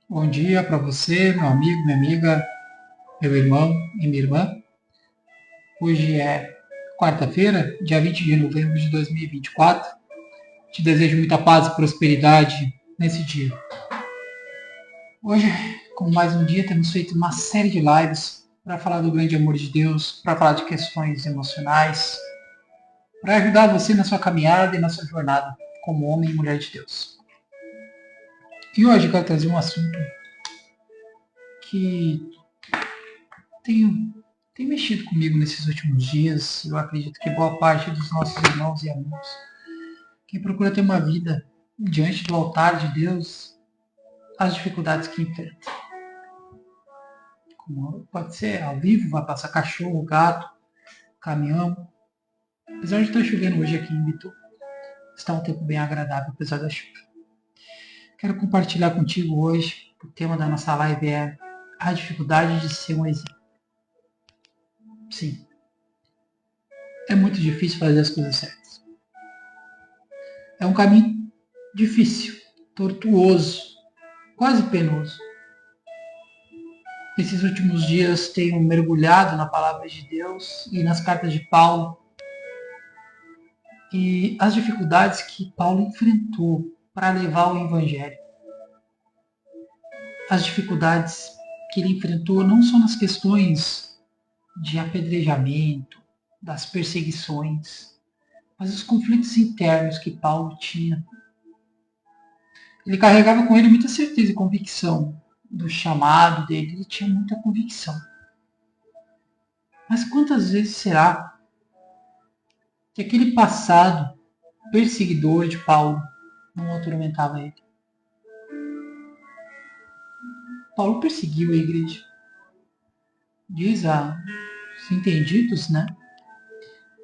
Bom dia para você, meu amigo, minha amiga, meu irmão e minha irmã. Hoje é quarta-feira, dia 20 de novembro de 2024. Te desejo muita paz e prosperidade nesse dia. Hoje, como mais um dia, temos feito uma série de lives para falar do grande amor de Deus, para falar de questões emocionais, para ajudar você na sua caminhada e na sua jornada como homem e mulher de Deus. E hoje eu quero trazer um assunto que tem mexido comigo nesses últimos dias. Eu acredito que boa parte dos nossos irmãos e amigos, quem procura ter uma vida diante do altar de Deus, as dificuldades que enfrenta. Como pode ser ao vivo, vai passar cachorro, gato, caminhão. Apesar de estar chovendo hoje aqui em Bitu, está um tempo bem agradável apesar da chuva. Quero compartilhar contigo hoje, o tema da nossa live é a dificuldade de ser um exemplo. Sim, é muito difícil fazer as coisas certas. É um caminho difícil, tortuoso, quase penoso. Nesses últimos dias tenho mergulhado na palavra de Deus e nas cartas de Paulo e as dificuldades que Paulo enfrentou para levar o Evangelho. As dificuldades que ele enfrentou não só nas questões de apedrejamento, das perseguições, mas os conflitos internos que Paulo tinha. Ele carregava com ele muita certeza e convicção do chamado dele, ele tinha muita convicção. Mas quantas vezes será que aquele passado perseguidor de Paulo não atormentava ele? Paulo perseguiu a igreja. Diz os entendidos, né?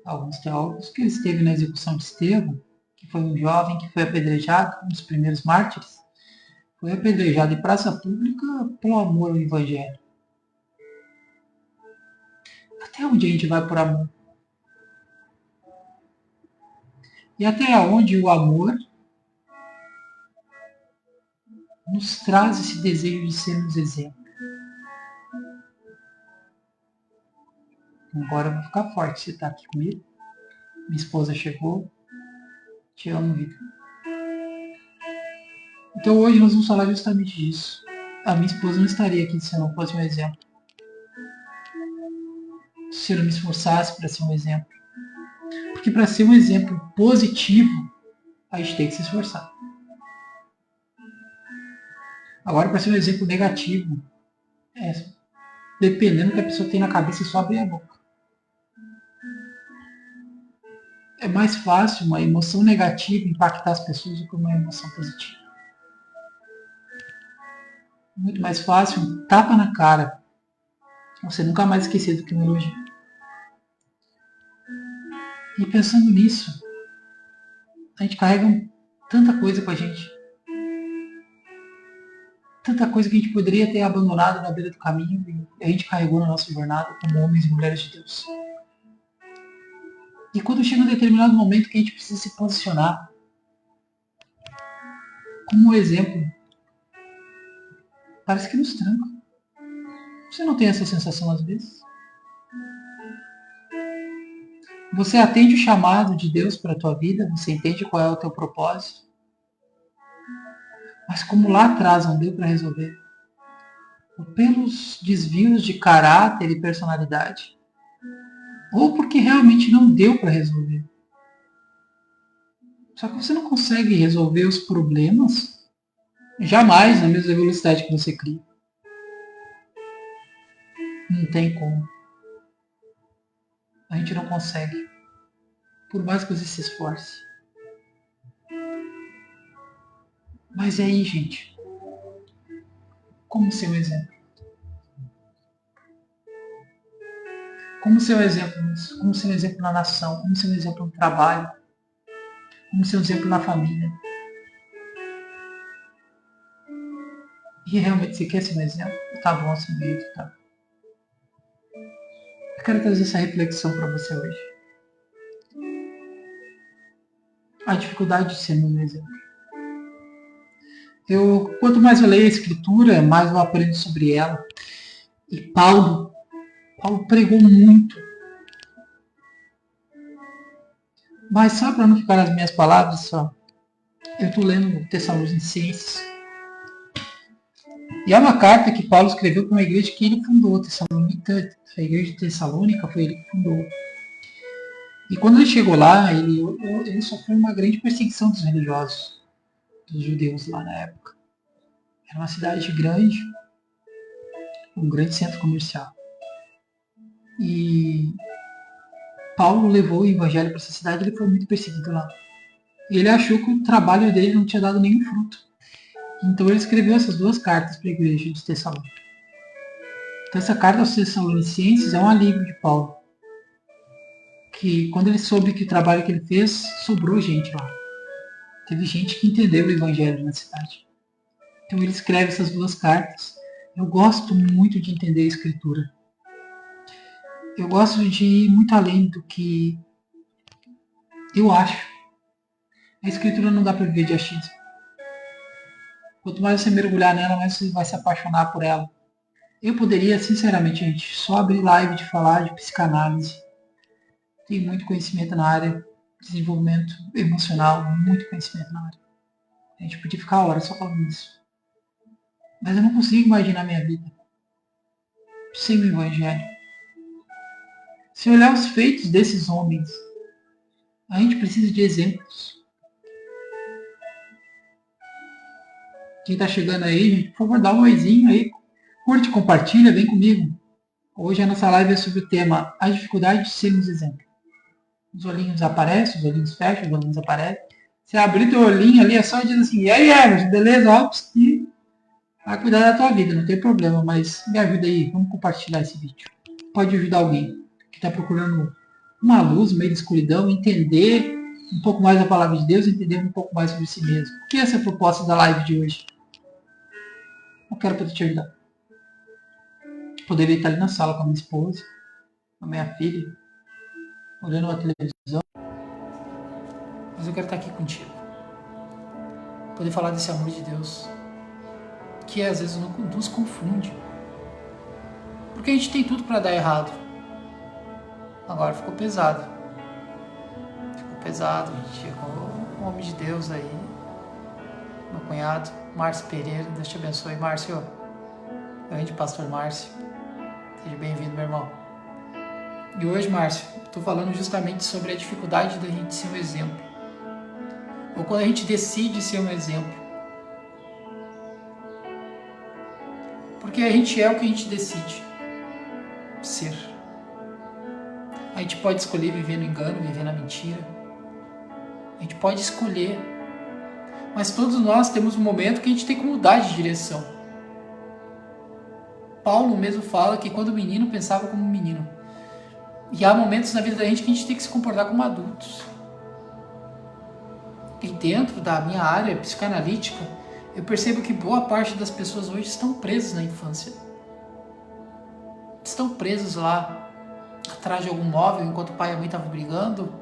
Alguns teólogos, que ele esteve na execução de Estevão, que foi um jovem que foi apedrejado, um dos primeiros mártires, foi apedrejado em praça pública pelo amor ao Evangelho. Até onde a gente vai por amor? E até onde o amor nos traz esse desejo de sermos exemplo? Agora eu vou ficar forte, você está aqui comigo? Minha esposa chegou, te amo, vida. Então hoje nós vamos falar justamente disso. A minha esposa não estaria aqui se eu não fosse um exemplo. Se eu não me esforçasse para ser um exemplo. Porque para ser um exemplo positivo, a gente tem que se esforçar. Agora, para ser um exemplo negativo, dependendo do que a pessoa tem na cabeça, é só abrir a boca. É mais fácil uma emoção negativa impactar as pessoas do que uma emoção positiva. Muito mais fácil um tapa na cara. Você nunca mais esquecer do que um elogio. E pensando nisso, a gente carrega tanta coisa com a gente. Tanta coisa que a gente poderia ter abandonado na beira do caminho e a gente carregou na nossa jornada como homens e mulheres de Deus. E quando chega um determinado momento que a gente precisa se posicionar como um exemplo, parece que nos tranca. Você não tem essa sensação às vezes? Você atende o chamado de Deus para a tua vida, você entende qual é o teu propósito, mas como lá atrás não deu para resolver, ou pelos desvios de caráter e personalidade, ou porque realmente não deu para resolver. Só que você não consegue resolver os problemas jamais na mesma velocidade que você cria. Não tem como. A gente não consegue. Por mais que você se esforce. Mas e aí, gente? Como ser um exemplo? Como ser um exemplo nisso? Como ser um exemplo na nação? Como ser um exemplo no trabalho? Como ser um exemplo na família? E realmente você quer ser um exemplo? Tá bom assim mesmo, tá? Eu quero trazer essa reflexão para você hoje. A dificuldade de ser um exemplo. Quanto mais eu leio a Escritura, mais eu aprendo sobre ela. E Paulo pregou muito. Mas só para não ficar nas minhas palavras, só, eu estou lendo Tessalonicenses. E é uma carta que Paulo escreveu para uma igreja que ele fundou, a igreja de Tessalônica foi ele que fundou. E quando ele chegou lá, ele sofreu uma grande perseguição dos religiosos, dos judeus lá na época. Era uma cidade grande, um grande centro comercial. E Paulo levou o evangelho para essa cidade e ele foi muito perseguido lá. Ele achou que o trabalho dele não tinha dado nenhum fruto. Então ele escreveu essas duas cartas para a igreja de Tessalônica. Então essa carta aos Tessalonicenses é um alívio de Paulo. Que quando ele soube que o trabalho que ele fez, sobrou gente lá. Teve gente que entendeu o evangelho na cidade. Então ele escreve essas duas cartas. Eu gosto muito de entender a escritura. Eu gosto de ir muito além do que eu acho. A escritura não dá para viver de achismo. Quanto mais você mergulhar nela, mais você vai se apaixonar por ela. Eu poderia, sinceramente, gente, só abrir live de falar de psicanálise. Tenho muito conhecimento na área, desenvolvimento emocional, muito conhecimento na área. A gente podia ficar horas só falando isso. Mas eu não consigo imaginar minha vida sem o Evangelho. Se olhar os feitos desses homens, a gente precisa de exemplos. Quem está chegando aí, gente, por favor, dá um oizinho aí. Curte, compartilha, vem comigo. Hoje a nossa live é sobre o tema a dificuldade de sermos exemplo. Os olhinhos aparecem, os olhinhos fecham, os olhinhos aparecem. Você abrir teu olhinho ali, é só dizer assim, e aí, Everton, beleza? Ops, e vai cuidar da tua vida, não tem problema, mas me ajuda aí, vamos compartilhar esse vídeo. Pode ajudar alguém que está procurando uma luz no meio da escuridão, entender um pouco mais da palavra de Deus, entender um pouco mais sobre si mesmo. O que é essa proposta da live de hoje? Eu quero poder te ajudar. Poderia estar ali na sala com a minha esposa, com a minha filha, olhando uma televisão, mas eu quero estar aqui contigo. Poder falar desse amor de Deus, que às vezes nos confunde. Porque a gente tem tudo para dar errado. Agora ficou pesado. A gente chegou um homem de Deus aí, meu cunhado, Márcio Pereira. Deus te abençoe, Márcio. Grande pastor Márcio. Seja bem-vindo, meu irmão. E hoje, Márcio, estou falando justamente sobre a dificuldade da gente ser um exemplo. Ou quando a gente decide ser um exemplo. Porque a gente é o que a gente decide ser. A gente pode escolher viver no engano, viver na mentira. A gente pode escolher. Mas todos nós temos um momento que a gente tem que mudar de direção. Paulo mesmo fala que quando o menino pensava como um menino. E há momentos na vida da gente que a gente tem que se comportar como adultos. E dentro da minha área psicanalítica, eu percebo que boa parte das pessoas hoje estão presas na infância. Estão presos lá, atrás de algum móvel, enquanto o pai e a mãe estavam brigando.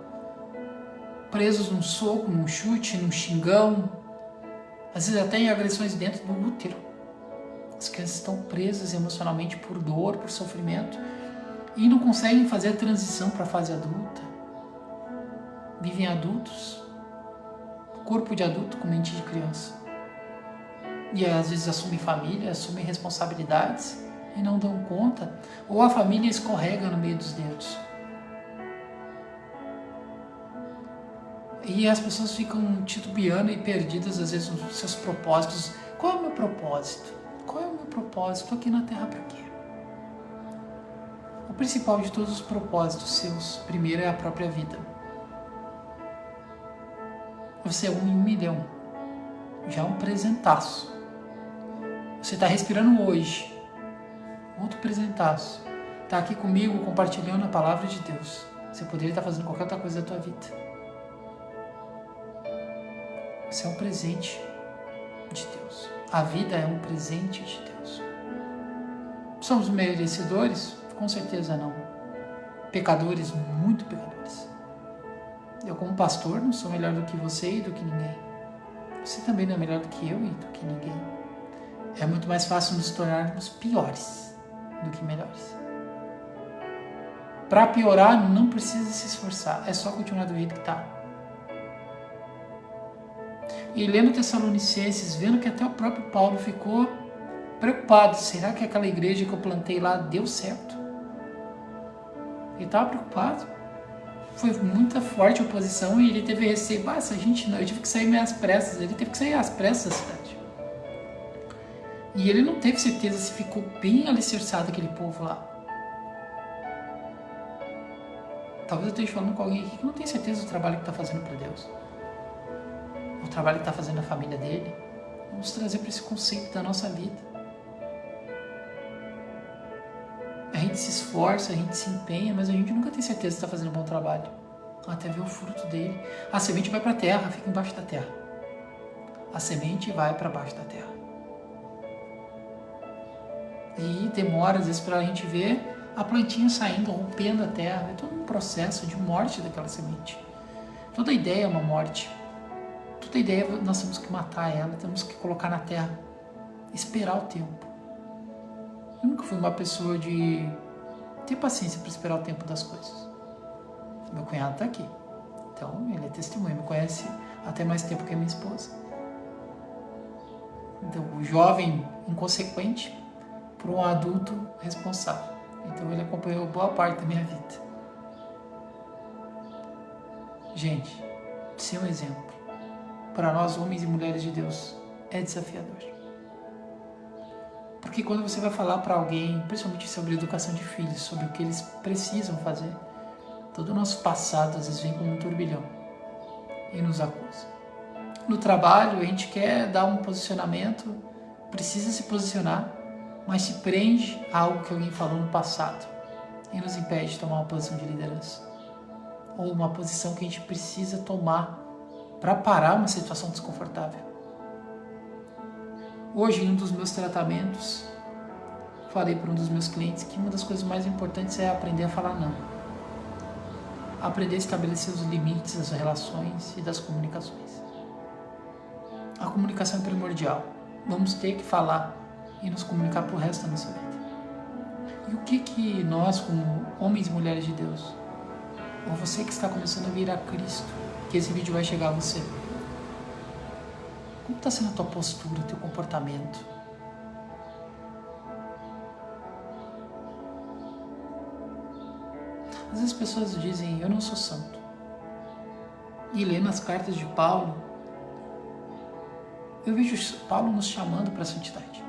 Presos num soco, num chute, num xingão. Às vezes até em agressões dentro do útero. As crianças estão presas emocionalmente por dor, por sofrimento. E não conseguem fazer a transição para a fase adulta. Vivem adultos. Corpo de adulto com mente de criança. E às vezes assumem família, assumem responsabilidades e não dão conta. Ou a família escorrega no meio dos dedos. E as pessoas ficam titubeando e perdidas às vezes nos seus propósitos. Qual é o meu propósito? Qual é o meu propósito? Estou aqui na Terra para quê? O principal de todos os propósitos seus, primeiro, é a própria vida. Você é 1 em 1 milhão. Já é um presentaço. Você está respirando hoje. Outro presentaço. Está aqui comigo compartilhando a palavra de Deus. Você poderia estar fazendo qualquer outra coisa da tua vida. Você é um presente de Deus. A vida é um presente de Deus. Somos merecedores? Com certeza não. Pecadores, muito pecadores. Eu como pastor não sou melhor do que você e do que ninguém. Você também não é melhor do que eu e do que ninguém. É muito mais fácil nos tornarmos piores do que melhores. Para piorar, não precisa se esforçar. É só continuar do jeito que está. E lendo Tessalonicenses, vendo que até o próprio Paulo ficou preocupado. Será que aquela igreja que eu plantei lá deu certo? Ele estava preocupado. Foi muita forte a oposição e ele teve receio. Essa gente não, eu tive que sair meio às pressas. Ele teve que sair às pressas da cidade. E ele não teve certeza se ficou bem alicerçado aquele povo lá. Talvez eu esteja falando com alguém aqui que não tem certeza do trabalho que está fazendo para Deus. O trabalho que está fazendo na família dele. Vamos trazer para esse conceito da nossa vida. A gente se esforça, a gente se empenha, mas a gente nunca tem certeza que está fazendo um bom trabalho. Até ver o fruto dele. A semente vai para a terra, fica embaixo da terra. A semente vai para baixo da terra. E demora às vezes para a gente ver a plantinha saindo, rompendo a terra. É todo um processo de morte daquela semente. Toda ideia é uma morte. Toda ideia nós temos que matar ela, temos que colocar na terra. Esperar o tempo. Eu nunca fui uma pessoa de ter paciência para esperar o tempo das coisas. Meu cunhado está aqui. Então ele é testemunha, me conhece até mais tempo que a minha esposa. Então o jovem inconsequente por um adulto responsável. Então ele acompanhou boa parte da minha vida. Gente, ser um exemplo para nós homens e mulheres de Deus é desafiador. Porque quando você vai falar para alguém, principalmente sobre a educação de filhos, sobre o que eles precisam fazer, todo o nosso passado às vezes vem como um turbilhão e nos acusa. No trabalho a gente quer dar um posicionamento, precisa se posicionar, mas se prende a algo que alguém falou no passado e nos impede de tomar uma posição de liderança. Ou uma posição que a gente precisa tomar para parar uma situação desconfortável. Hoje, em um dos meus tratamentos, falei para um dos meus clientes que uma das coisas mais importantes é aprender a falar não. Aprender a estabelecer os limites das relações e das comunicações. A comunicação é primordial. Vamos ter que falar e nos comunicar para o resto da nossa vida. E o que nós, como homens e mulheres de Deus, ou você que está começando a vir a Cristo, que esse vídeo vai chegar a você, como está sendo a tua postura, o teu comportamento? Às vezes as pessoas dizem, eu não sou santo. E lendo as cartas de Paulo, eu vejo Paulo nos chamando para a santidade,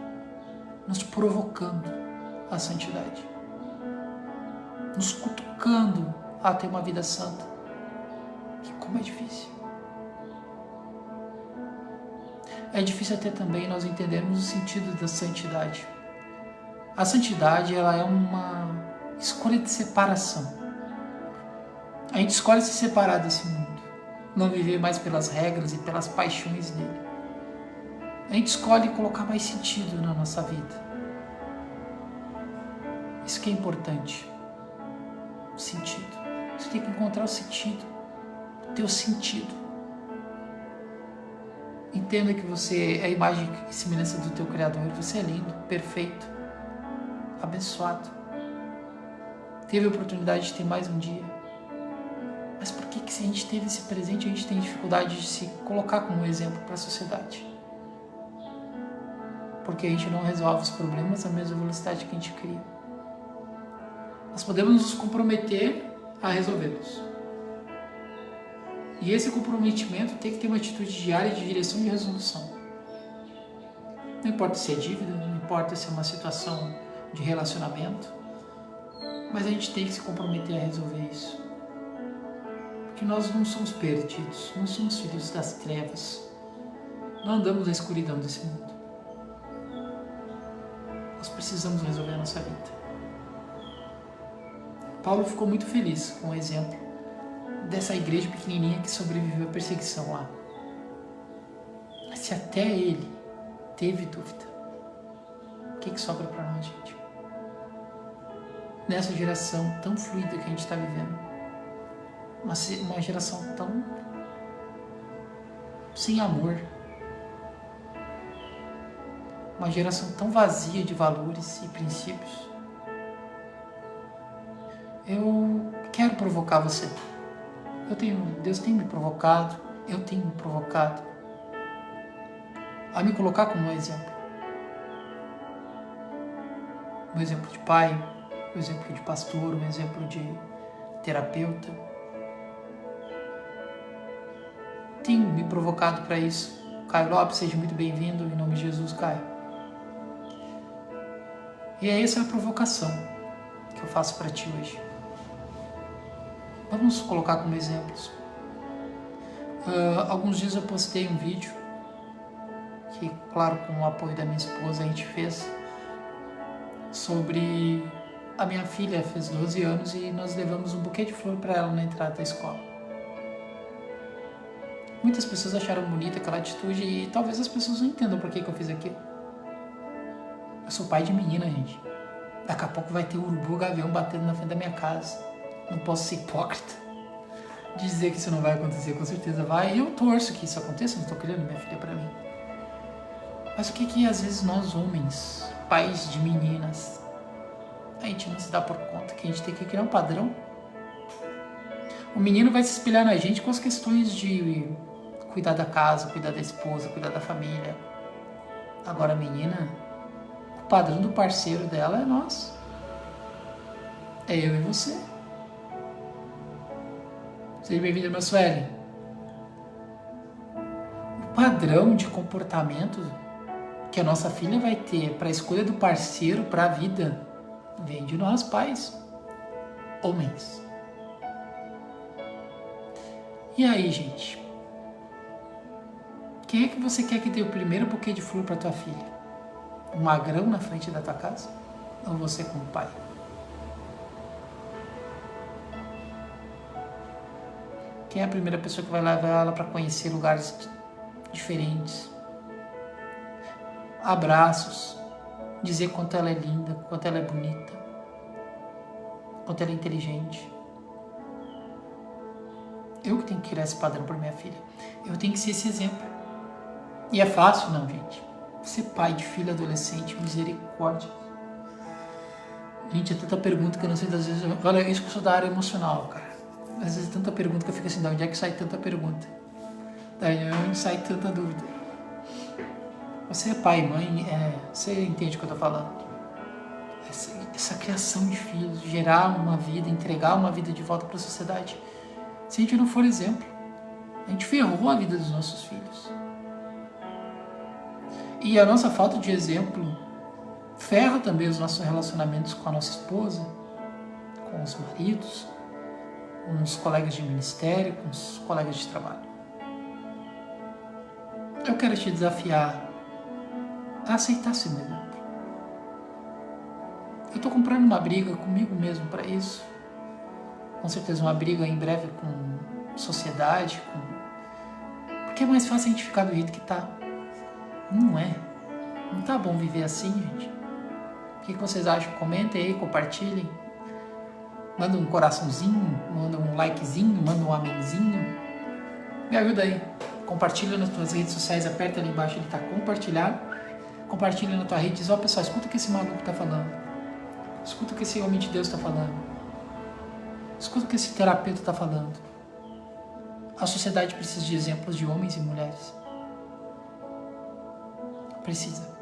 nos provocando a santidade, nos cutucando a ter uma vida santa. E como é difícil. É difícil até também nós entendermos o sentido da santidade. A santidade, ela é uma escolha de separação. A gente escolhe se separar desse mundo, não viver mais pelas regras e pelas paixões dele. A gente escolhe colocar mais sentido na nossa vida. Isso que é importante. O sentido. Você tem que encontrar o sentido. O teu sentido. Entenda que você é a imagem e semelhança do teu Criador. Você é lindo, perfeito, abençoado. Teve a oportunidade de ter mais um dia. Mas por que se a gente teve esse presente, a gente tem dificuldade de se colocar como exemplo para a sociedade? Porque a gente não resolve os problemas na mesma velocidade que a gente cria. Nós podemos nos comprometer a resolvê-los. E esse comprometimento tem que ter uma atitude diária de direção e resolução. Não importa se é dívida, não importa se é uma situação de relacionamento, mas a gente tem que se comprometer a resolver isso. Porque nós não somos perdidos, não somos filhos das trevas, não andamos na escuridão desse mundo. Nós precisamos resolver a nossa vida. Paulo ficou muito feliz com o exemplo dessa igreja pequenininha que sobreviveu à perseguição lá. Mas se até ele teve dúvida, o que sobra para nós, gente? Nessa geração tão fluida que a gente está vivendo, uma geração tão sem amor, uma geração tão vazia de valores e princípios. Eu quero provocar você. Deus tem me provocado, eu tenho me provocado a me colocar como um exemplo. Um exemplo de pai, um exemplo de pastor, um exemplo de terapeuta. Tenho me provocado para isso. Caio Lopes, seja muito bem-vindo, em nome de Jesus, Caio. E essa é a provocação que eu faço para ti hoje. Vamos colocar como exemplos. Alguns dias eu postei um vídeo que, claro, com o apoio da minha esposa, a gente fez sobre a minha filha, fez 12 anos e nós levamos um buquê de flor para ela na entrada da escola. Muitas pessoas acharam bonita aquela atitude e talvez as pessoas não entendam por que eu fiz aquilo. Eu sou pai de menina, gente. Daqui a pouco vai ter urubu gavião batendo na frente da minha casa. Não posso ser hipócrita. Dizer que isso não vai acontecer, com certeza vai. E eu torço que isso aconteça, não estou querendo minha filha para mim. Mas o que às vezes nós homens, pais de meninas, a gente não se dá por conta que a gente tem que criar um padrão? O menino vai se espelhar na gente com as questões de cuidar da casa, cuidar da esposa, cuidar da família. Agora a menina, o padrão do parceiro dela é nós. É eu e você. Seja bem-vindo, meu Sueli. O padrão de comportamento que a nossa filha vai ter para a escolha do parceiro, para a vida, vem de nós, pais, homens. E aí, gente? Quem é que você quer que dê o primeiro buquê de flor para tua filha? Um magrão na frente da tua casa? Ou você como pai? Quem é a primeira pessoa que vai levar ela para conhecer lugares diferentes? Abraços, dizer quanto ela é linda, quanto ela é bonita, quanto ela é inteligente. Eu que tenho que criar esse padrão para minha filha. Eu tenho que ser esse exemplo. E é fácil? Não, gente. Ser pai de filho adolescente, misericórdia. Gente, é tanta pergunta que eu não sei das vezes... Olha, isso que eu sou da área emocional, cara. Às vezes é tanta pergunta que eu fico assim, de onde é que sai tanta pergunta? Daí onde sai tanta dúvida? Você é pai e mãe, você entende o que eu tô falando. Essa criação de filhos, gerar uma vida, entregar uma vida de volta para a sociedade. Se a gente não for exemplo, a gente ferrou a vida dos nossos filhos. E a nossa falta de exemplo ferra também os nossos relacionamentos com a nossa esposa, com os maridos, com os colegas de ministério, com os colegas de trabalho. Eu quero te desafiar a aceitar ser meu exemplo. Eu estou comprando uma briga comigo mesmo para isso. Com certeza uma briga em breve com sociedade, porque é mais fácil a gente ficar do jeito que tá. Não é. Não tá bom viver assim, gente. O que vocês acham? Comentem aí, compartilhem. Manda um coraçãozinho, manda um likezinho, manda um amenzinho. Me ajuda aí. Compartilha nas tuas redes sociais, aperta ali embaixo, ele tá compartilhado. Compartilha na tua rede, diz, ó pessoal, escuta o que esse maluco tá falando. Escuta o que esse homem de Deus tá falando. Escuta o que esse terapeuta tá falando. A sociedade precisa de exemplos de homens e mulheres. Precisa.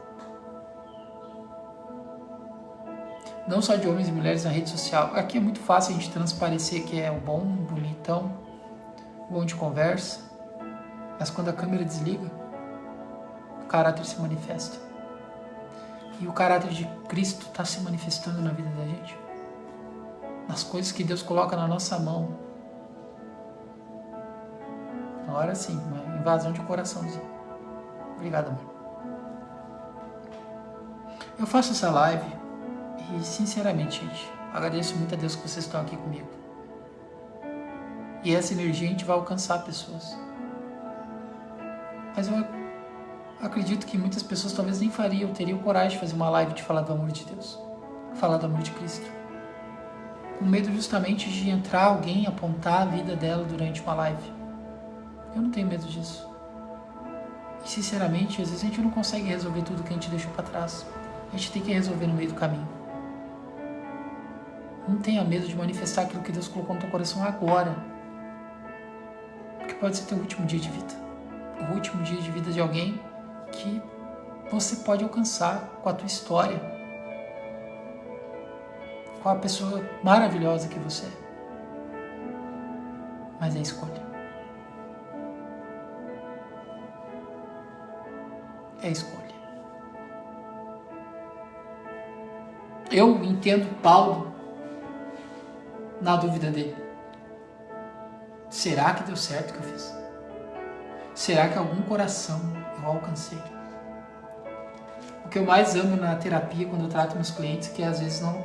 Não só de homens e mulheres na rede social. Aqui é muito fácil a gente transparecer que é o bom, bonitão, bom de conversa. Mas quando a câmera desliga, o caráter se manifesta. E o caráter de Cristo está se manifestando na vida da gente. Nas coisas que Deus coloca na nossa mão. Agora sim, uma invasão de coraçãozinho. Obrigado, amor. Eu faço essa live e, sinceramente, gente, agradeço muito a Deus que vocês estão aqui comigo. E essa energia a gente vai alcançar pessoas. Mas eu acredito que muitas pessoas talvez nem teriam coragem de fazer uma live de falar do amor de Deus, falar do amor de Cristo. Com medo justamente de entrar alguém e apontar a vida dela durante uma live. Eu não tenho medo disso. E sinceramente, às vezes a gente não consegue resolver tudo que a gente deixou para trás. A gente tem que resolver no meio do caminho. Não tenha medo de manifestar aquilo que Deus colocou no teu coração agora. Porque pode ser teu último dia de vida. O último dia de vida de alguém que você pode alcançar com a tua história. Com a pessoa maravilhosa que você é. Mas é escolha. É escolha. Eu entendo Paulo na dúvida dele. Será que deu certo o que eu fiz? Será que algum coração eu alcancei? O que eu mais amo na terapia, quando eu trato meus clientes, é que às vezes não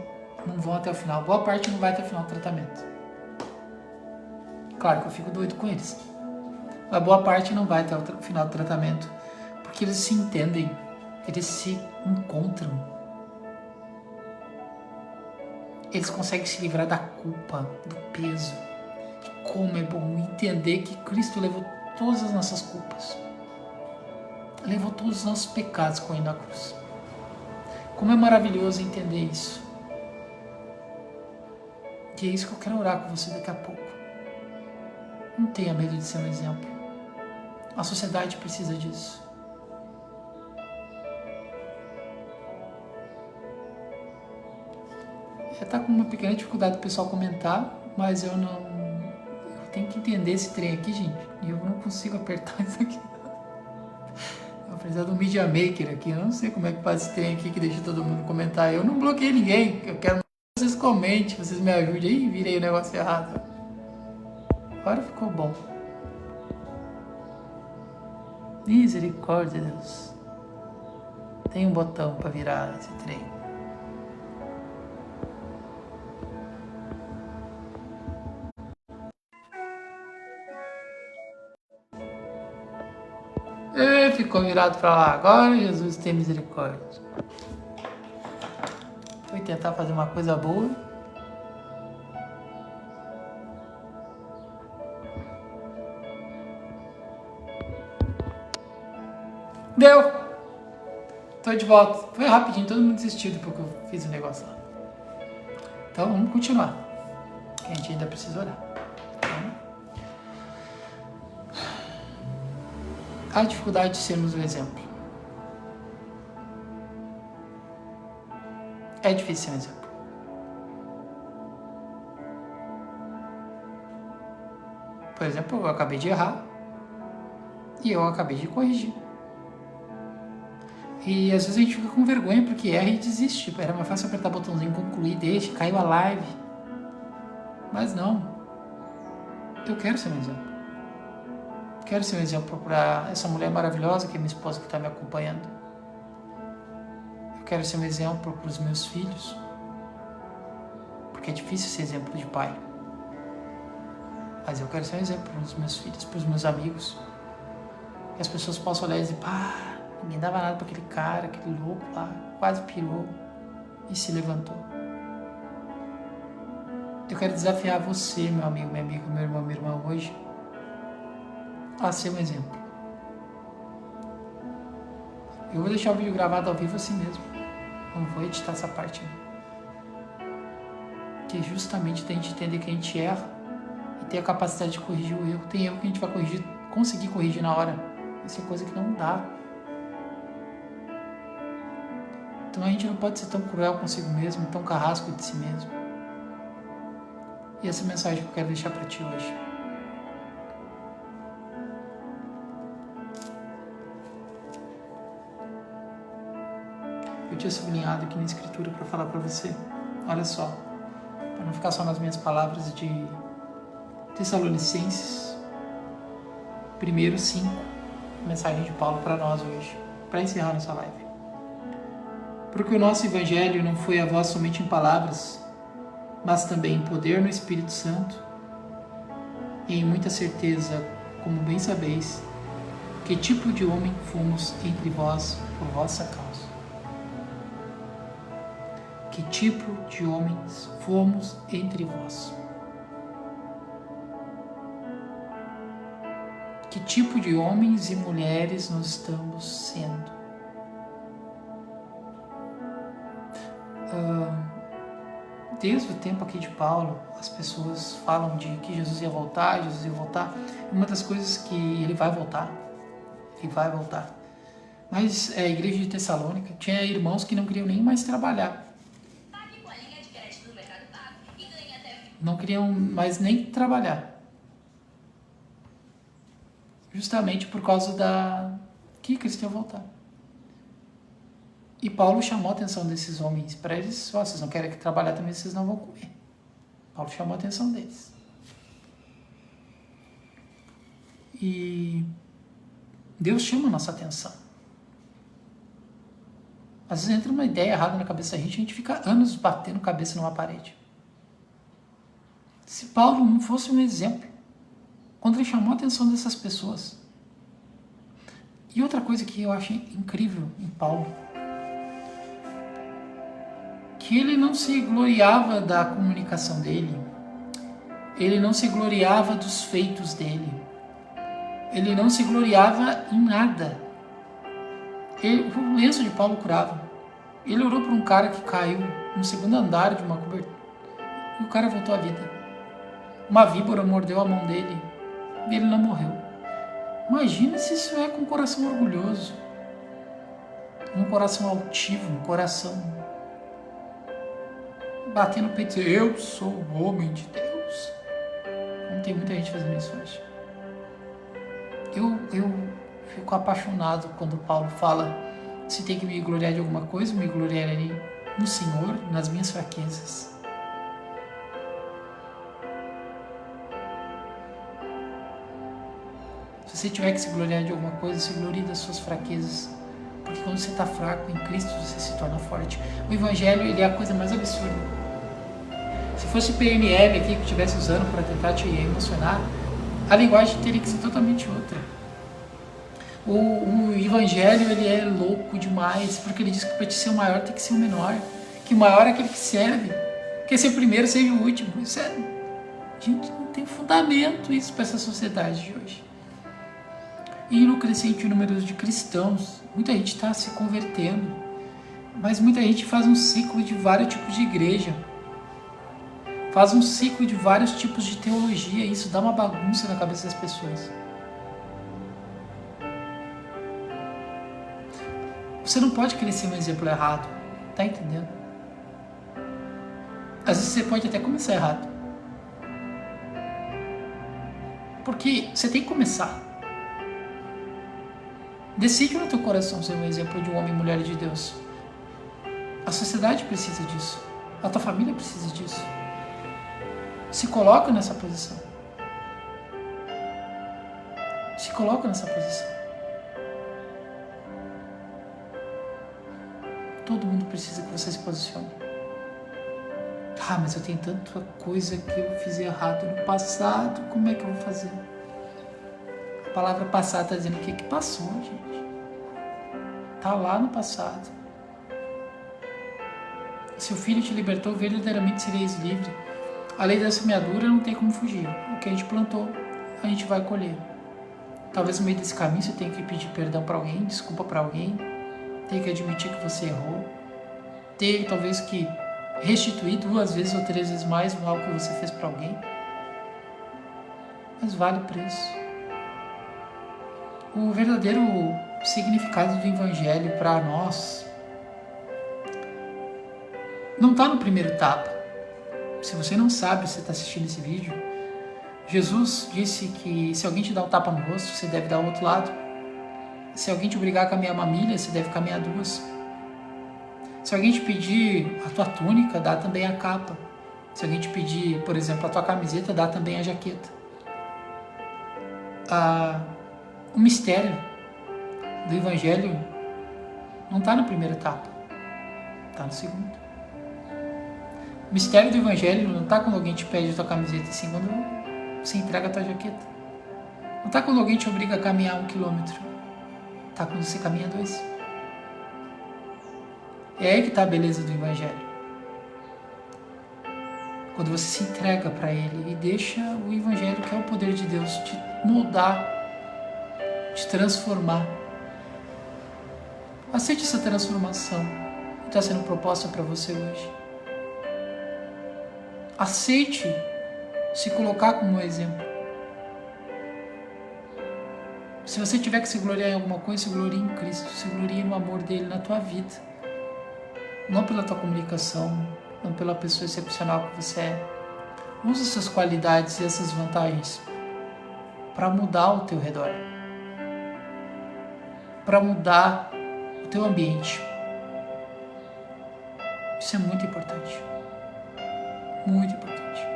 vão até o final. Boa parte não vai até o final do tratamento. Claro que eu fico doido com eles. Mas boa parte não vai até o final do tratamento. Porque eles se entendem. Eles se encontram. Eles conseguem se livrar da culpa, do peso. Como é bom entender que Cristo levou todas as nossas culpas. Levou todos os nossos pecados com ele na cruz. Como é maravilhoso entender isso. E é isso que eu quero orar com você daqui a pouco. Não tenha medo de ser um exemplo. A sociedade precisa disso. Tá com uma pequena dificuldade do pessoal comentar, mas eu tenho que entender esse trem aqui, gente. E eu não consigo apertar isso aqui. Eu vou precisar do Media Maker aqui. Eu não sei como é que faz esse trem aqui que deixa todo mundo comentar. Eu não bloqueei ninguém. Eu quero que vocês comentem, vocês me ajudem. Ih, virei o negócio errado. Agora ficou bom. Misericórdia, Deus. Tem um botão para virar esse trem. Ficou virado para lá. Agora Jesus tem misericórdia. Fui tentar fazer uma coisa boa. Deu! Tô de volta. Foi rapidinho, todo mundo desistiu depois que eu fiz o negócio lá. Então vamos continuar. Que a gente ainda precisa orar. A dificuldade de sermos o exemplo. É difícil ser um exemplo. Por exemplo, eu acabei de errar e eu acabei de corrigir. E às vezes a gente fica com vergonha porque erra e desiste. Era mais fácil apertar o botãozinho concluir, deixa, caiu a live. Mas não. Eu quero ser um exemplo. Quero ser um exemplo para essa mulher maravilhosa que é minha esposa que está me acompanhando. Eu quero ser um exemplo para os meus filhos. Porque é difícil ser exemplo de pai. Mas eu quero ser um exemplo para os meus filhos, para os meus amigos. Que as pessoas possam olhar e dizer, pá, ninguém dava nada para aquele cara, aquele louco lá, quase pirou e se levantou. Eu quero desafiar você, meu amigo, minha amiga, meu irmão, minha irmã, hoje, a ser um exemplo. Eu vou deixar o vídeo gravado ao vivo assim mesmo. Não vou editar essa parte. Que justamente tem que entender que a gente erra e ter a capacidade de corrigir o erro. Tem erro que a gente vai corrigir, conseguir corrigir na hora. Isso é coisa que não dá. Então a gente não pode ser tão cruel consigo mesmo, tão carrasco de si mesmo. E essa mensagem que eu quero deixar para ti hoje. Eu tinha sublinhado aqui na escritura para falar para você. Olha só, para não ficar só nas minhas palavras de Tessalonicenses, 1:5, mensagem de Paulo para nós hoje, para encerrar nossa live. Porque o nosso evangelho não foi a vós somente em palavras, mas também em poder no Espírito Santo e em muita certeza, como bem sabeis, que tipo de homem fomos entre vós por vossa causa. Que tipo de homens fomos entre vós. Que tipo de homens e mulheres nós estamos sendo? Desde o tempo aqui de Paulo, as pessoas falam de que Jesus ia voltar, Jesus ia voltar. Uma das coisas que ele vai voltar. Mas a igreja de Tessalônica tinha irmãos que não queriam nem mais trabalhar. Não queriam mais nem trabalhar. Justamente por causa que Cristo ia voltar. E Paulo chamou a atenção desses homens para eles. Vocês não querem trabalhar também, vocês não vão comer. Paulo chamou a atenção deles. E Deus chama a nossa atenção. Às vezes entra uma ideia errada na cabeça da gente, a gente fica anos batendo cabeça numa parede. Se Paulo não fosse um exemplo, quando ele chamou a atenção dessas pessoas. E outra coisa que eu acho incrível em Paulo, que ele não se gloriava da comunicação dele, ele não se gloriava dos feitos dele, ele não se gloriava em nada. O lenço de Paulo curava. Ele orou por um cara que caiu no segundo andar de uma cobertura e o cara voltou à vida. Uma víbora mordeu a mão dele e ele não morreu. Imagina se isso é com um coração orgulhoso, um coração altivo, um coração batendo no peito e dizer, eu sou o homem de Deus. Não tem muita gente fazendo isso hoje. Eu fico apaixonado quando Paulo fala, se tem que me gloriar de alguma coisa, me gloriarei no Senhor, nas minhas fraquezas. Se você tiver que se gloriar de alguma coisa, se glorie das suas fraquezas. Porque quando você está fraco em Cristo, você se torna forte. O Evangelho, ele é a coisa mais absurda. Se fosse PNL aqui que estivesse usando para tentar te emocionar, a linguagem teria que ser totalmente outra. O Evangelho, ele é louco demais, porque ele diz que para te ser o maior tem que ser o menor. Que o maior é aquele que serve. Quer ser o primeiro, seja o último. Isso é... Gente, não tem fundamento isso para essa sociedade de hoje. E no crescente número de cristãos, muita gente está se convertendo, mas muita gente faz um ciclo de vários tipos de igreja, faz um ciclo de vários tipos de teologia, e isso dá uma bagunça na cabeça das pessoas. Você não pode querer ser um exemplo errado, tá entendendo? Às vezes você pode até começar errado, porque você tem que começar. Decide no teu coração ser um exemplo de um homem e mulher de Deus. A sociedade precisa disso. A tua família precisa disso. Se coloca nessa posição. Se coloca nessa posição. Todo mundo precisa que você se posicione. Ah, mas eu tenho tanta coisa que eu fiz errado no passado. Como é que eu vou fazer? A palavra passado está dizendo o que passou, gente. Está lá no passado. Se o Filho te libertou, verdadeiramente sereis livre. A lei da semeadura não tem como fugir. O que a gente plantou, a gente vai colher. Talvez no meio desse caminho você tenha que pedir perdão para alguém, desculpa para alguém, tenha que admitir que você errou, ter talvez que restituir 2 vezes ou 3 vezes mais o mal que você fez para alguém. Mas vale o preço. O verdadeiro significado do Evangelho para nós não está no primeiro tapa. Se você não sabe, você está assistindo esse vídeo, Jesus disse que se alguém te dá um tapa no rosto, você deve dar o outro lado. Se alguém te obrigar a caminhar uma milha, você deve caminhar 2. Se alguém te pedir a tua túnica, dá também a capa. Se alguém te pedir, por exemplo, a tua camiseta, dá também a jaqueta. O mistério do Evangelho não está na primeira etapa, está no segundo. O mistério do Evangelho não está quando alguém te pede a tua camiseta, sim quando você entrega a tua jaqueta. Não está quando alguém te obriga a caminhar 1 quilômetro, está quando você caminha 2. É aí que está a beleza do Evangelho. Quando você se entrega para Ele e deixa o Evangelho, que é o poder de Deus, te moldar te transformar. Aceite essa transformação que está sendo proposta para você hoje. Aceite se colocar como exemplo. Se você tiver que se gloriar em alguma coisa, se glorie em Cristo, se glorie no amor dele na tua vida. Não pela tua comunicação, não pela pessoa excepcional que você é. Use essas qualidades e essas vantagens para mudar o teu redor, para mudar o teu ambiente. Isso é muito importante. Muito importante.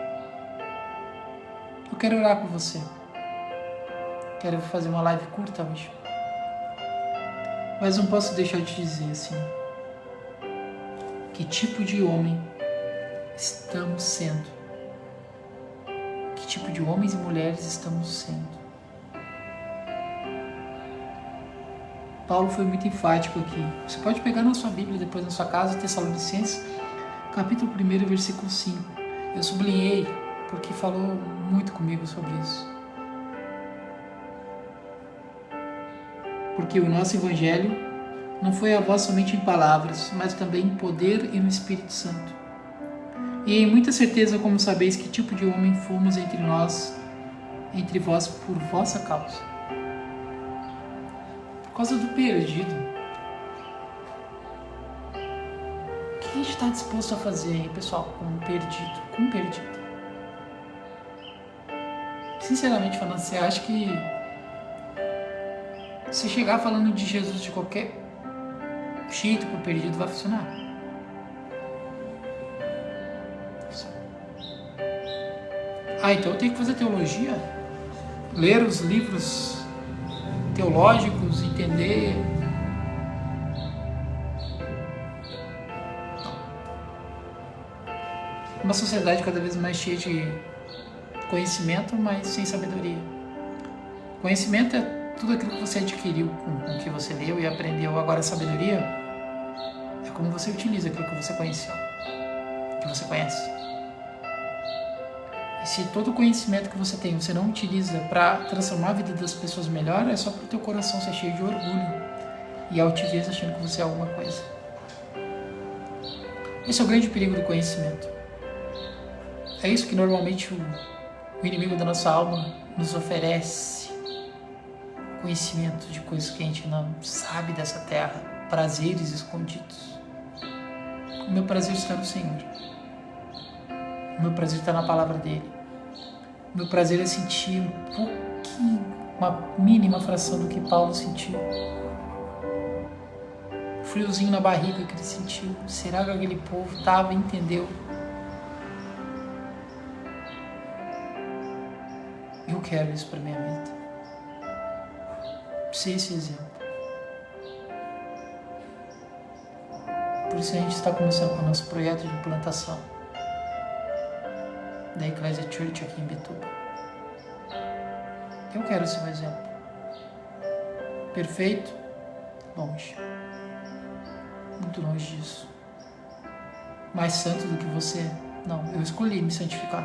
Eu quero orar com você. Quero fazer uma live curta hoje. Mas não posso deixar de dizer assim: que tipo de homem estamos sendo? Que tipo de homens e mulheres estamos sendo? Paulo foi muito enfático aqui. Você pode pegar na sua Bíblia, depois na sua casa, Tessalonicenses, capítulo 1, versículo 5. Eu sublinhei porque falou muito comigo sobre isso. Porque o nosso Evangelho não foi a voz somente em palavras, mas também em poder e no Espírito Santo. E em muita certeza, como sabeis, que tipo de homem fomos entre nós, entre vós, por vossa causa. Por causa do perdido. O que a gente está disposto a fazer, hein, pessoal, com o perdido? Com o perdido. Sinceramente falando, você acha que se chegar falando de Jesus de qualquer jeito pro perdido vai funcionar? Então eu tenho que fazer teologia? Ler os livros teológicos, entender? Uma sociedade cada vez mais cheia de conhecimento, mas sem sabedoria. Conhecimento é tudo aquilo que você adquiriu com o que você leu e aprendeu. Agora, a sabedoria é como você utiliza aquilo que você conheceu, que você conhece. E se todo o conhecimento que você tem, você não utiliza para transformar a vida das pessoas melhor, é só para o teu coração ser cheio de orgulho e altivez, achando que você é alguma coisa. Esse é o grande perigo do conhecimento. É isso que normalmente o inimigo da nossa alma nos oferece. Conhecimento de coisas que a gente não sabe dessa terra, prazeres escondidos. O meu prazer está no Senhor. O meu prazer está na palavra dele. O meu prazer é sentir um pouquinho, uma mínima fração do que Paulo sentiu. O friozinho na barriga que ele sentiu. Será que aquele povo estava e entendeu? Eu quero isso para minha vida. Ser esse exemplo. Por isso a gente está começando com o nosso projeto de plantação da Ecclesia Church aqui em Bituba. Eu quero ser um exemplo. Perfeito? Longe. Muito longe disso. Mais santo do que você? Não, eu escolhi me santificar.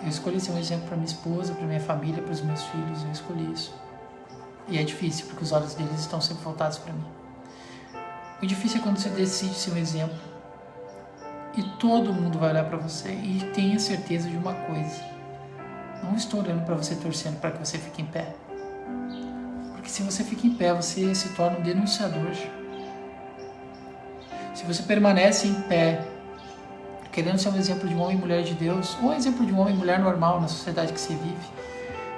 Eu escolhi ser um exemplo para minha esposa, para minha família, para os meus filhos. Eu escolhi isso. E é difícil, porque os olhos deles estão sempre voltados para mim. O difícil é quando você decide ser um exemplo e todo mundo vai olhar para você. E tenha certeza de uma coisa: não estou olhando para você torcendo para que você fique em pé. Porque se você fica em pé, você se torna um denunciador. Se você permanece em pé, querendo ser um exemplo de um homem e mulher de Deus, ou um exemplo de um homem e mulher normal na sociedade que você vive,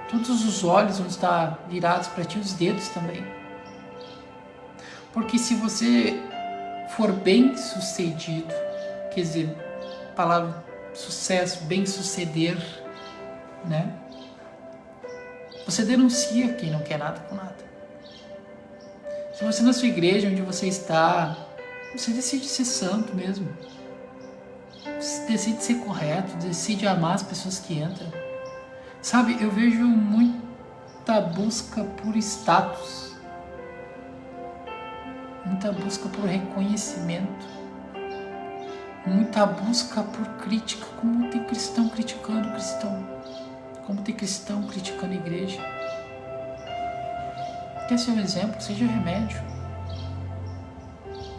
todos os olhos vão estar virados para ti, os dedos também. Porque se você for bem sucedido, quer dizer, palavra sucesso, bem suceder, né? Você denuncia quem não quer nada com nada. Se você na sua igreja, onde você está, você decide ser santo mesmo. Você decide ser correto, decide amar as pessoas que entram. Sabe, eu vejo muita busca por status. Muita busca por reconhecimento, muita busca por crítica, como tem cristão criticando cristão, como tem cristão criticando a igreja. Quer ser um exemplo? Seja remédio.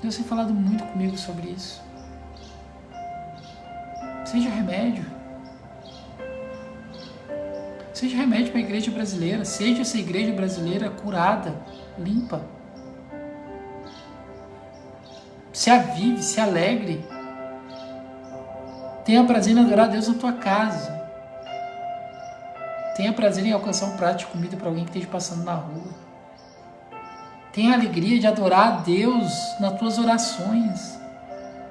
Deus tem falado muito comigo sobre isso. Seja remédio. Seja remédio para a igreja brasileira. Seja essa igreja brasileira curada, limpa. Se avive, se alegre. Tenha prazer em adorar a Deus na tua casa. Tenha prazer em alcançar um prato de comida para alguém que esteja passando na rua. Tenha a alegria de adorar a Deus nas tuas orações.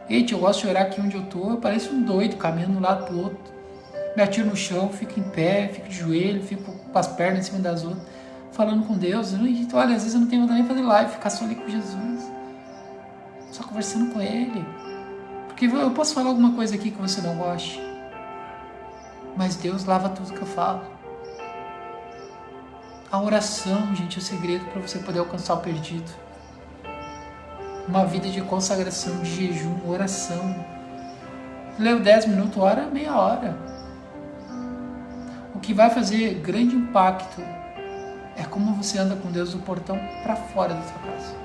Eita, eu gosto de orar aqui onde eu estou, eu pareço um doido, caminhando de um lado para o outro. Me atiro no chão, fico em pé, fico de joelho, fico com as pernas em cima das outras, falando com Deus. Olha, às vezes eu não tenho vontade nem de fazer live, ficar só ali com Jesus. Só conversando com Ele. Porque eu posso falar alguma coisa aqui que você não goste. Mas Deus lava tudo que eu falo. A oração, gente, é o segredo para você poder alcançar o perdido. Uma vida de consagração, de jejum, oração. Leu 10 minutos, ora meia hora. O que vai fazer grande impacto é como você anda com Deus do portão para fora da tua casa.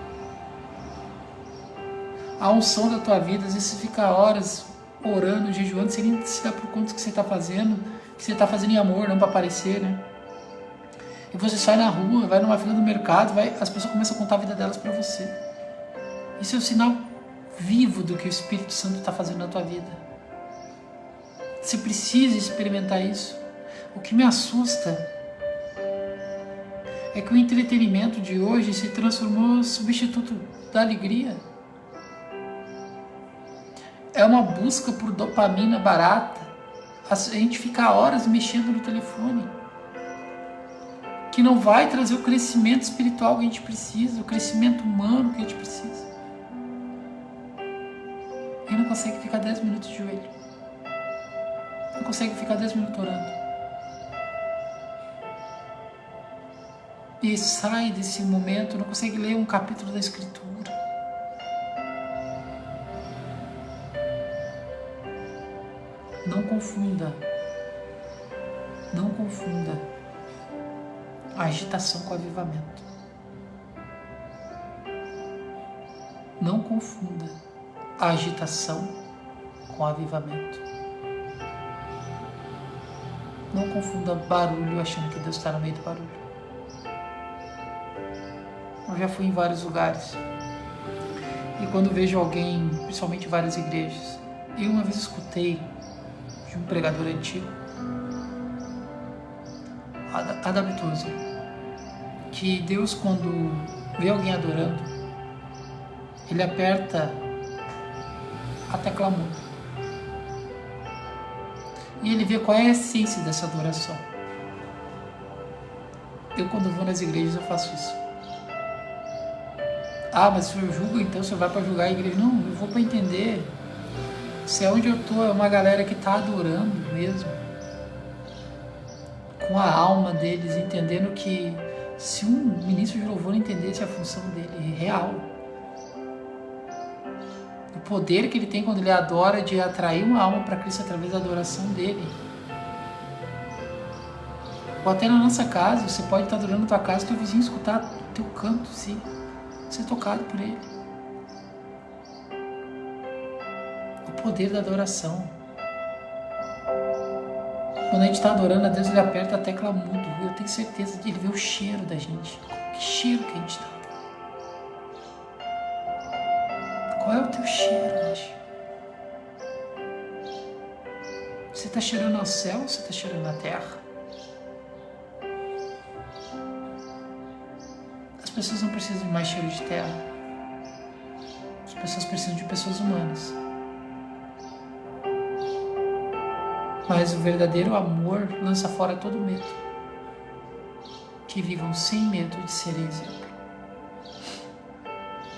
A unção da tua vida, às vezes você fica horas orando, jejuando, sem nem se dar por conta que você está fazendo, que você está fazendo em amor, não para aparecer, né? E você sai na rua, vai numa fila do mercado, as pessoas começam a contar a vida delas para você. Isso é um sinal vivo do que o Espírito Santo está fazendo na tua vida. Você precisa experimentar isso. O que me assusta é que o entretenimento de hoje se transformou no substituto da alegria. É uma busca por dopamina barata. A gente fica horas mexendo no telefone, que não vai trazer o crescimento espiritual que a gente precisa, o crescimento humano que a gente precisa. E não consegue ficar 10 minutos de joelho. Não consegue ficar 10 minutos orando. E sai desse momento, não consegue ler um capítulo da Escritura. Não confunda a agitação com o avivamento. Não confunda a agitação com o avivamento. Não confunda barulho achando que Deus está no meio do barulho. Eu já fui em vários lugares e quando vejo alguém, principalmente em várias igrejas, eu uma vez escutei de um pregador antigo, A.W. Tozer, que Deus, quando vê alguém adorando, Ele aperta a tecla muda e Ele vê qual é a essência dessa adoração. Eu, quando vou nas igrejas, eu faço isso. Mas se eu julgo, então você vai para julgar a igreja. Não, eu vou para entender se é onde eu estou, é uma galera que está adorando mesmo, com a alma deles, entendendo que se um ministro de louvor entendesse a função dele real, o poder que ele tem quando ele adora de atrair uma alma para Cristo através da adoração dele. Ou até na nossa casa, você pode estar adorando na tua casa, teu vizinho escutar teu canto, sim, ser tocado por ele. O poder da adoração. Quando a gente está adorando a Deus, Ele aperta a tecla mudo. Eu tenho certeza de Ele ver o cheiro da gente. Que cheiro que a gente está. Qual é o teu cheiro hoje? Você está cheirando ao céu ou você está cheirando à terra? As pessoas não precisam de mais cheiro de terra. As pessoas precisam de pessoas humanas. Mas o verdadeiro amor lança fora todo medo. Que vivam sem medo de serem exemplo.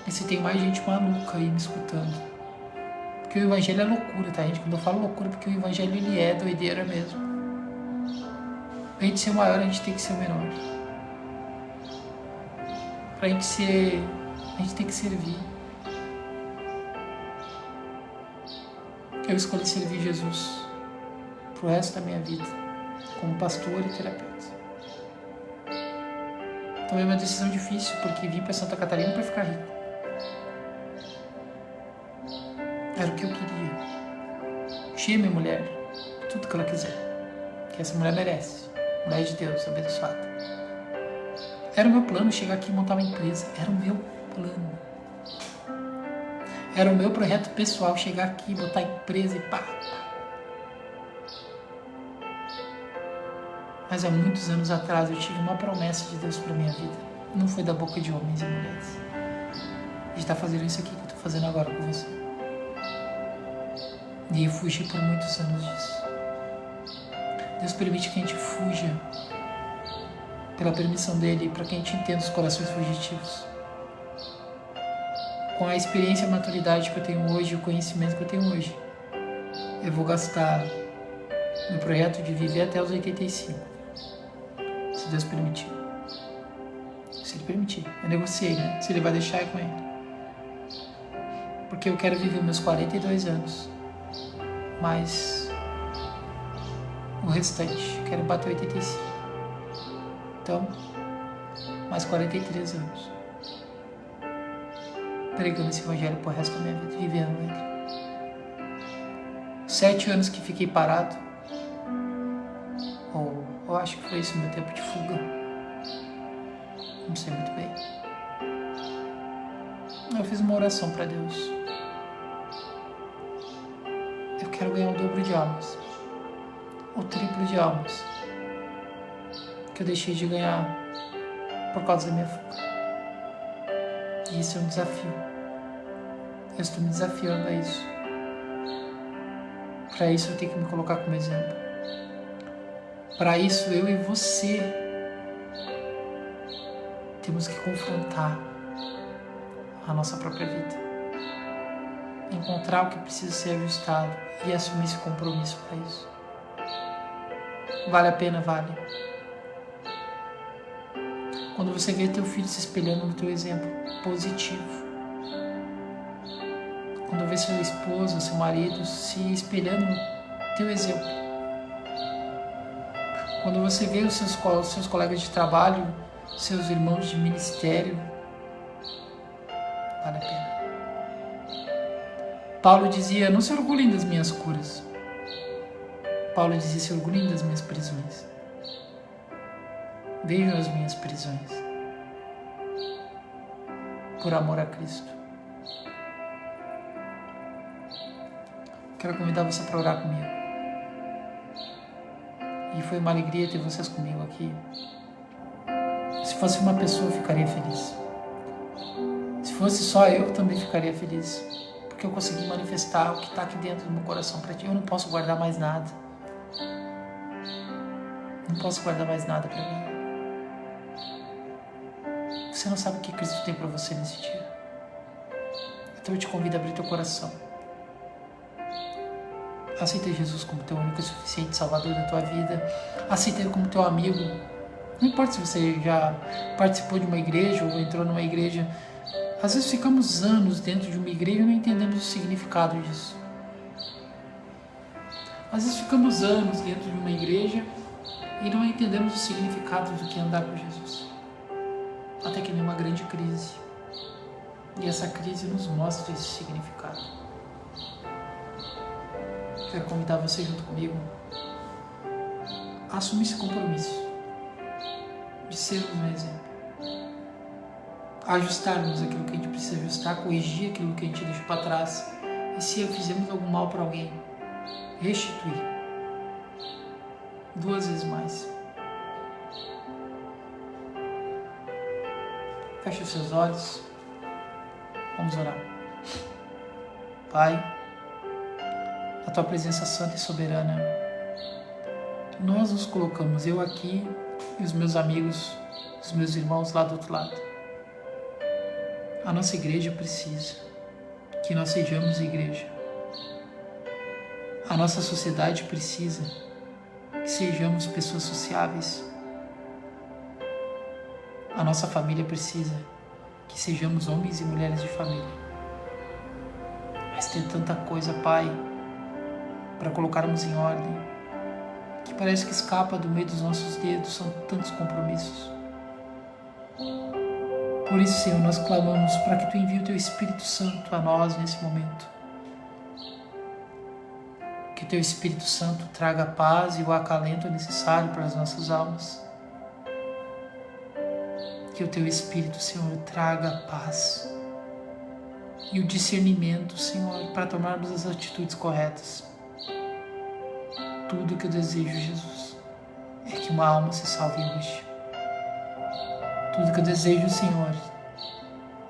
E se tem mais gente maluca aí me escutando. Porque o evangelho é loucura, tá, gente? Quando eu falo loucura, porque o evangelho ele é doideira mesmo. Pra gente ser o maior, a gente tem que ser o menor. Pra gente ser... a gente tem que servir. Eu escolhi servir Jesus pro resto da minha vida, como pastor e terapeuta. Tomei uma decisão difícil, porque vim para Santa Catarina para ficar rico. Era o que eu queria. Encher minha mulher, tudo que ela quiser. Que essa mulher merece. Mulher de Deus, abençoada. Era o meu plano chegar aqui e montar uma empresa. Era o meu plano. Era o meu projeto pessoal chegar aqui, botar empresa e pá. Mas há muitos anos atrás eu tive uma promessa de Deus para minha vida. Não foi da boca de homens e mulheres. De estar fazendo isso aqui que eu estou fazendo agora com você. E eu fugi por muitos anos disso. Deus permite que a gente fuja pela permissão dele, para que a gente entenda os corações fugitivos. Com a experiência e a maturidade que eu tenho hoje, o conhecimento que eu tenho hoje, eu vou gastar no projeto de viver até os 85. Se Deus permitir. Se Ele permitir. Eu negociei, né? Se Ele vai deixar, é com Ele. Porque eu quero viver meus 42 anos. Mas o restante, eu quero bater 85. Então, mais 43 anos. Pregando esse evangelho pro resto da minha vida, vivendo ele. 7 anos que fiquei parado. Ou eu acho que foi esse o meu tempo de fuga. Não sei muito bem. Eu fiz uma oração para Deus. Eu quero ganhar o dobro de almas. O triplo de almas. Que eu deixei de ganhar por causa da minha fuga. E isso é um desafio. Eu estou me desafiando a isso. Para isso eu tenho que me colocar como exemplo. Para isso eu e você temos que confrontar a nossa própria vida. Encontrar o que precisa ser ajustado e assumir esse compromisso para isso. Vale a pena? Vale. Quando você vê teu filho se espelhando no teu exemplo positivo. Quando vê seu esposo, seu marido se espelhando no teu exemplo. Quando você vê os seus colegas de trabalho, seus irmãos de ministério, vale a pena. Paulo dizia, não se orgulhem das minhas curas. Paulo dizia, se orgulhem das minhas prisões. Vejam as minhas prisões. Por amor a Cristo. Quero convidar você para orar comigo. E foi uma alegria ter vocês comigo aqui. Se fosse uma pessoa, eu ficaria feliz. Se fosse só eu também ficaria feliz. Porque eu consegui manifestar o que está aqui dentro do meu coração para ti. Eu não posso guardar mais nada. Não posso guardar mais nada para mim. Você não sabe o que Cristo tem para você nesse dia. Então eu te convido a abrir teu coração. Aceita Jesus como teu único e suficiente Salvador da tua vida. Aceita Ele como teu amigo. Não importa se você já participou de uma igreja ou entrou numa igreja. Às vezes ficamos anos dentro de uma igreja e não entendemos o significado disso. Às vezes ficamos anos dentro de uma igreja e não entendemos o significado do que é andar com Jesus. Até que vem uma grande crise. E essa crise nos mostra esse significado. Quero convidar você junto comigo a assumir esse compromisso de sermos um exemplo. A ajustarmos aquilo que a gente precisa ajustar, corrigir aquilo que a gente deixou para trás. E se fizemos algum mal para alguém, restituir 2 vezes mais. Feche os seus olhos. Vamos orar. Pai, a tua presença santa e soberana, nós nos colocamos, eu aqui e os meus amigos, os meus irmãos lá do outro lado. A nossa igreja precisa que nós sejamos igreja. A nossa sociedade precisa que sejamos pessoas sociáveis. A nossa família precisa que sejamos homens e mulheres de família. Mas tem tanta coisa, Pai, para colocarmos em ordem, que parece que escapa do meio dos nossos dedos, são tantos compromissos. Por isso, Senhor, nós clamamos para que Tu envie o Teu Espírito Santo a nós nesse momento. Que Teu Espírito Santo traga a paz e o acalento necessário para as nossas almas. Que o Teu Espírito, Senhor, traga a paz e o discernimento, Senhor, para tomarmos as atitudes corretas. Tudo que eu desejo, Jesus, é que uma alma se salve hoje. Tudo que eu desejo, Senhor,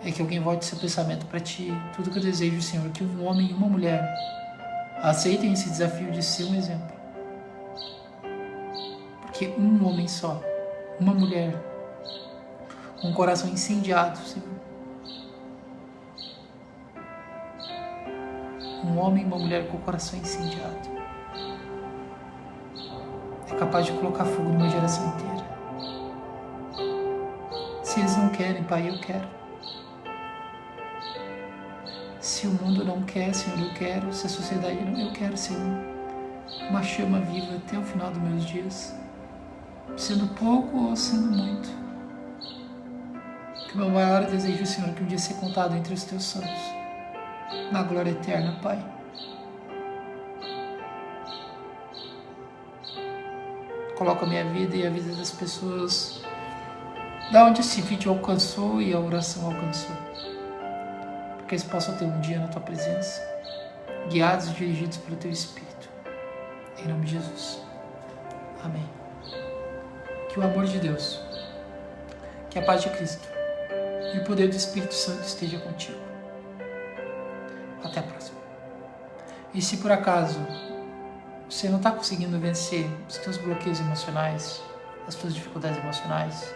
é que alguém volte seu pensamento para Ti. Tudo que eu desejo, Senhor, é que um homem e uma mulher aceitem esse desafio de ser um exemplo. Porque um homem só, uma mulher, com um coração incendiado, Senhor. Um homem e uma mulher com o coração incendiado é capaz de colocar fogo numa geração inteira. Se eles não querem, Pai, eu quero. Se o mundo não quer, Senhor, eu quero. Se a sociedade não, eu quero ser uma chama viva até o final dos meus dias. Sendo pouco ou sendo muito. Que o meu maior desejo, Senhor, é que um dia ser contado entre os Teus santos. Na glória eterna, Pai. Coloca a minha vida e a vida das pessoas da onde esse vídeo alcançou e a oração alcançou. Que eles possam ter um dia na Tua presença, guiados e dirigidos pelo Teu Espírito. Em nome de Jesus. Amém. Que o amor de Deus, que a paz de Cristo e o poder do Espírito Santo esteja contigo. Até a próxima. E se por acaso você não está conseguindo vencer os teus bloqueios emocionais, as tuas dificuldades emocionais,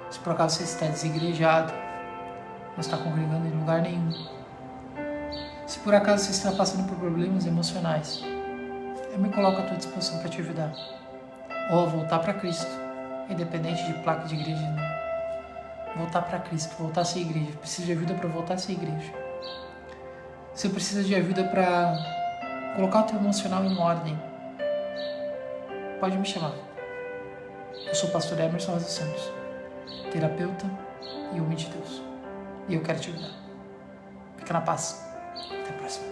se por acaso você está desigrejado, não está congregando em lugar nenhum, se por acaso você está passando por problemas emocionais, eu me coloco à tua disposição para te ajudar. Ou voltar para Cristo, independente de placa de igreja, não. Voltar para Cristo, voltar a ser igreja. Preciso de ajuda para voltar a ser igreja. Você precisa de ajuda para colocar o teu emocional em ordem, pode me chamar. Eu sou o pastor Emerson Rosa Santos, terapeuta e homem de Deus. E eu quero te ajudar. Fica na paz. Até a próxima.